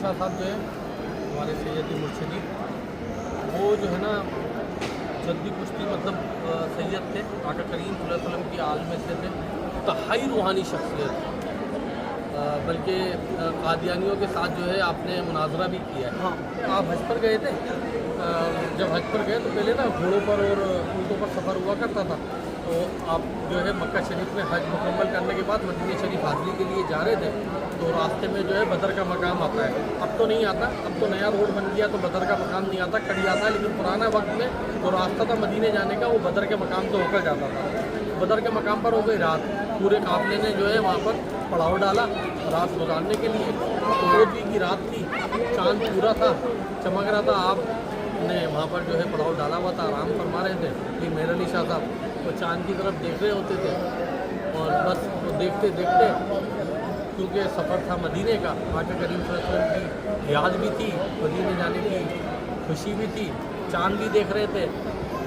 शाह साहब जो है हमारे सैयदी मुर्शिदी, वो जो है ना जद्दी कुश्ती मतलब सैयद थे, आका करीम सल्लल्लाहु अलैहि वसल्लम की आल में से थे, तहाई रूहानी शख्सियत, बल्कि कादियानियों के साथ जो है आपने मुनाजरा भी किया है। हाँ। आप हज पर गए थे, जब हज पर गए तो पहले ना घोड़ों पर और ऊँटों पर सफ़र हुआ करता था, तो आप जो है मक्का शरीफ में हज मुकम्मल करने के बाद मदीने शरीफ हाज़िरी के लिए जा रहे थे, तो रास्ते में जो है बदर का मकाम आता है। अब तो नहीं आता, अब तो नया रोड बन गया तो बदर का मकाम नहीं आता, कड़ी आता है, लेकिन पुराना वक्त में जो रास्ता था मदीने जाने का वो बदर के मकाम से होकर जाता था। बदर के मकाम पर हो गई रात, पूरे काफ़िले ने जो है वहाँ पर पड़ाव डाला रात गुजारने के लिए। तो रोज़ी की रात थी, चाँद पूरा था, चमक रहा था, आपने वहाँ पर जो है पड़ाव डाला हुआ था, आराम फरमा रहे थे। ये मेहर अली शाह साहब वो चाँद की तरफ देख रहे होते थे, और बस वो देखते देखते, क्योंकि सफ़र था मदीने का, आका करीम सल्लल्लाहु अलैहि वसल्लम की याद भी थी, मदीने जाने की खुशी भी थी, चाँद भी देख रहे थे,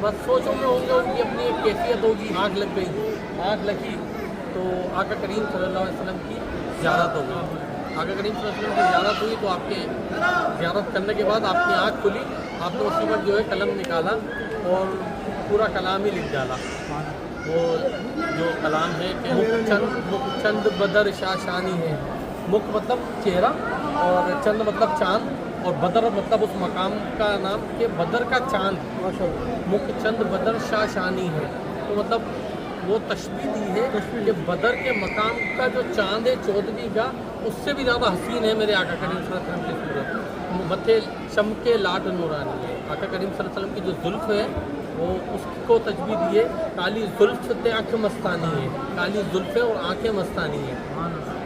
बस सोचों में होंगे उनकी अपनी एक कैफियत होगी। आँख लग गई, आँख लगी तो आका करीम सल्लल्लाहु अलैहि वसल्लम की ज़ियारत हो गई। आका करीम सल्लल्लाहु अलैहि वसल्लम की ज़ियारत हुई तो आपके ज़ियारत करने के बाद आपकी आँख खुली, आपने उसी वक्त जो है कलम निकाला और पूरा कलाम ही लिख डाला। वो जो कलाम है कि मुख बदर शाशानी है, मुख मतलब चेहरा और चंद मतलब चाँद, और बदर मतलब उस मकाम का नाम कि बदर का चाँद, मुख चंद बदर शाशानी है। तो मतलब वो तशबीह दी है कि बदर के मकाम का जो चाँद है चौदहवीं का, उससे भी ज़्यादा हसीन है मेरे आका करीम सल्लल्लाहु अलैहि वसल्लम की सूरत। मथे चमके लाट नूरानी है। आका करीम सल्लल्लाहु अलैहि वसल्लम की जो जुल्फ़ है वो उसको तजबीह दी है, काली जुल्फ़ ते आँख मस्तानी है, काली जुल्फ़ें और आँखें मस्तानी है।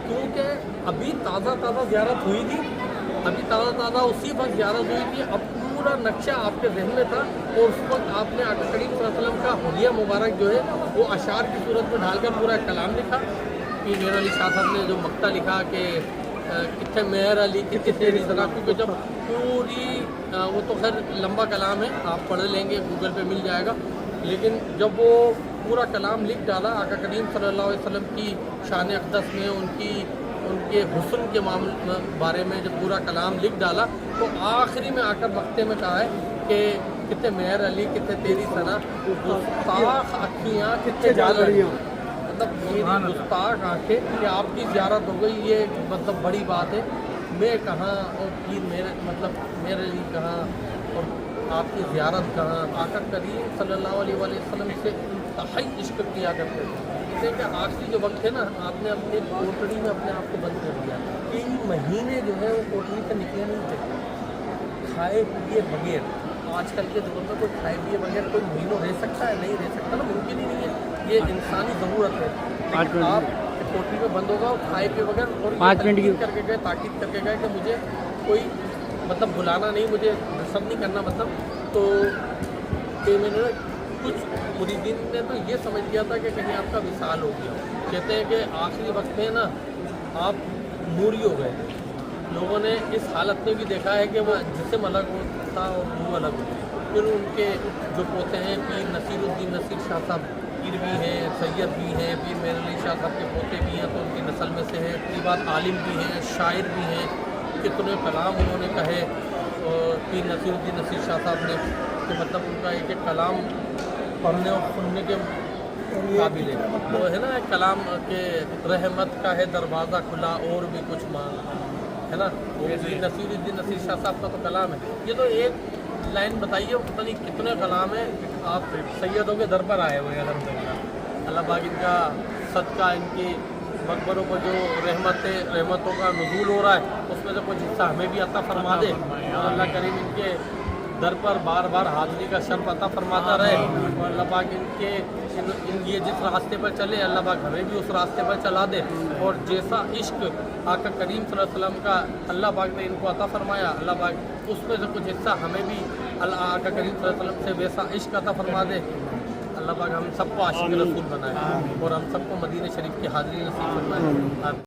क्योंकि अभी ताज़ा ज़ियारत हुई थी, अभी ताज़ा उसी वक्त ज़ियारत हुई थी, अब पूरा नक्शा आपके जहन में था, और उस वक्त आपने आका करीम सल्लल्लाहु अलैहि वसल्लम का हुलिया मुबारक जो है वो अशार की सूरत में ढालकर पूरा कलाम लिखा। कि मेहर अली शाह साहब ने जो मक्ता लिखा कि कितने मेहर अली कितने तेरी सना, क्योंकि जब पूरी वो तो खैर लंबा कलाम है, आप पढ़ लेंगे, गूगल पे मिल जाएगा, लेकिन जब वो पूरा कलाम लिख डाला आका करीम सल्लल्लाहु अलैहि वसल्लम की शान अक़दस में, उनके हुस्न के बारे में जब पूरा कलाम लिख डाला, तो आखिरी में आकर मक्ते में कहा है कि कितने मेहर अली कितने तेरी सना, गुस्ताख अखियाँ कितने जालड़ियाँ, मतलब मेरी गुस्ताख आँखें कि आपकी ज़ियारत हो गई, ये मतलब बड़ी बात है। मैं कहाँ और पीर मेरे मतलब मेरे अली कहाँ और आपकी ज़ियारत कहाँ। आका करीम सल्लल्लाहु अलैहि वसल्लम से इंतहाई इश्क किया करते थे। जैसे कि आखिरी जो वक्त है ना, आपने अपने कोठरी में अपने आप को बंद कर दिया, 3 महीने जो है वो कोठरी से निकले नहीं थे, खाए पिए बगैर। आजकल के दौर में कोई खाए पिए बगैर कोई महीनों रह सकता है? नहीं रह सकता ना, मुमकिन ही नहीं है, ये इंसानी ज़रूरत है। लेकिन आप कोठरी में बंद होगा और खाए पिए बगैर, और 5 मिनट की करके गए, ताकीद करके गए कि मुझे कोई मतलब बुलाना नहीं, मुझे डिस्टर्ब नहीं करना, मतलब तो मैंने कुछ मुरीदीन ने तो ये समझ लिया था कि कहीं आपका विसाल हो गया। कहते हैं कि आखिरी वक्त में ना आप नूरी हो गए। लोगों ने इस हालत में भी देखा है कि वह जिस्म अलग होता और रूह अलग होती। फिर उनके जो पोते हैं पीर नसीरुद्दीन नसीर शाह साहब, पीर भी हैं, सैयद भी हैं, पीर मेहर अली शाह साहब के पोते भी हैं, तो उनकी नस्ल में से हैं। उसके बाद आलिम भी हैं, शायर भी हैं, कितने कलाम उन्होंने कहे, और पीर नसीरुद्दीन नसीर शाह साहब ने कि मतलब उनका एक एक कलाम पढ़ने और सुनने के काबिल है। तो है ना कलाम के रहमत का है दरवाज़ा खुला और भी कुछ मांग, है ना, वो नसीरुद्दीन नसीर शाह साहब का तो कलाम है। ये तो एक लाइन बताइए, पता नहीं कितने कलाम हैं। आप सैयदों के दर पर आए हुए हैं, अल्हम्दुलिल्लाह, अल्लाह पाक इनका सदका, इनकी मकबरों पर जो रहमतों का नुज़ूल हो रहा है, उसमें से कुछ हिस्सा हमें भी अता फरमा दे, और अल्लाह करीम इनके दर पर बार बार हाज़िरी का शर्फ अता फरमाता रहे, और अल्लाह पाक ये जिस रास्ते पर चले, अल्लाह पाक हमें भी उस रास्ते पर चला दे, और जैसा इश्क आका करीम सल्लल्लाहु अलैहि वसल्लम का अल्लाह पाक ने इनको अता फरमाया, अल्लाह पाक उसमें से कुछ हिस्सा हमें भी आका करीम सल्लल्लाहु अलैहि वसल्लम से वैसा इश्क अता फरमा दे। अल्लाह पाक हम सबको आशिक रसूल बनाए और हम सबको मदीने शरीफ की हाज़िरी नसीब फरमाए।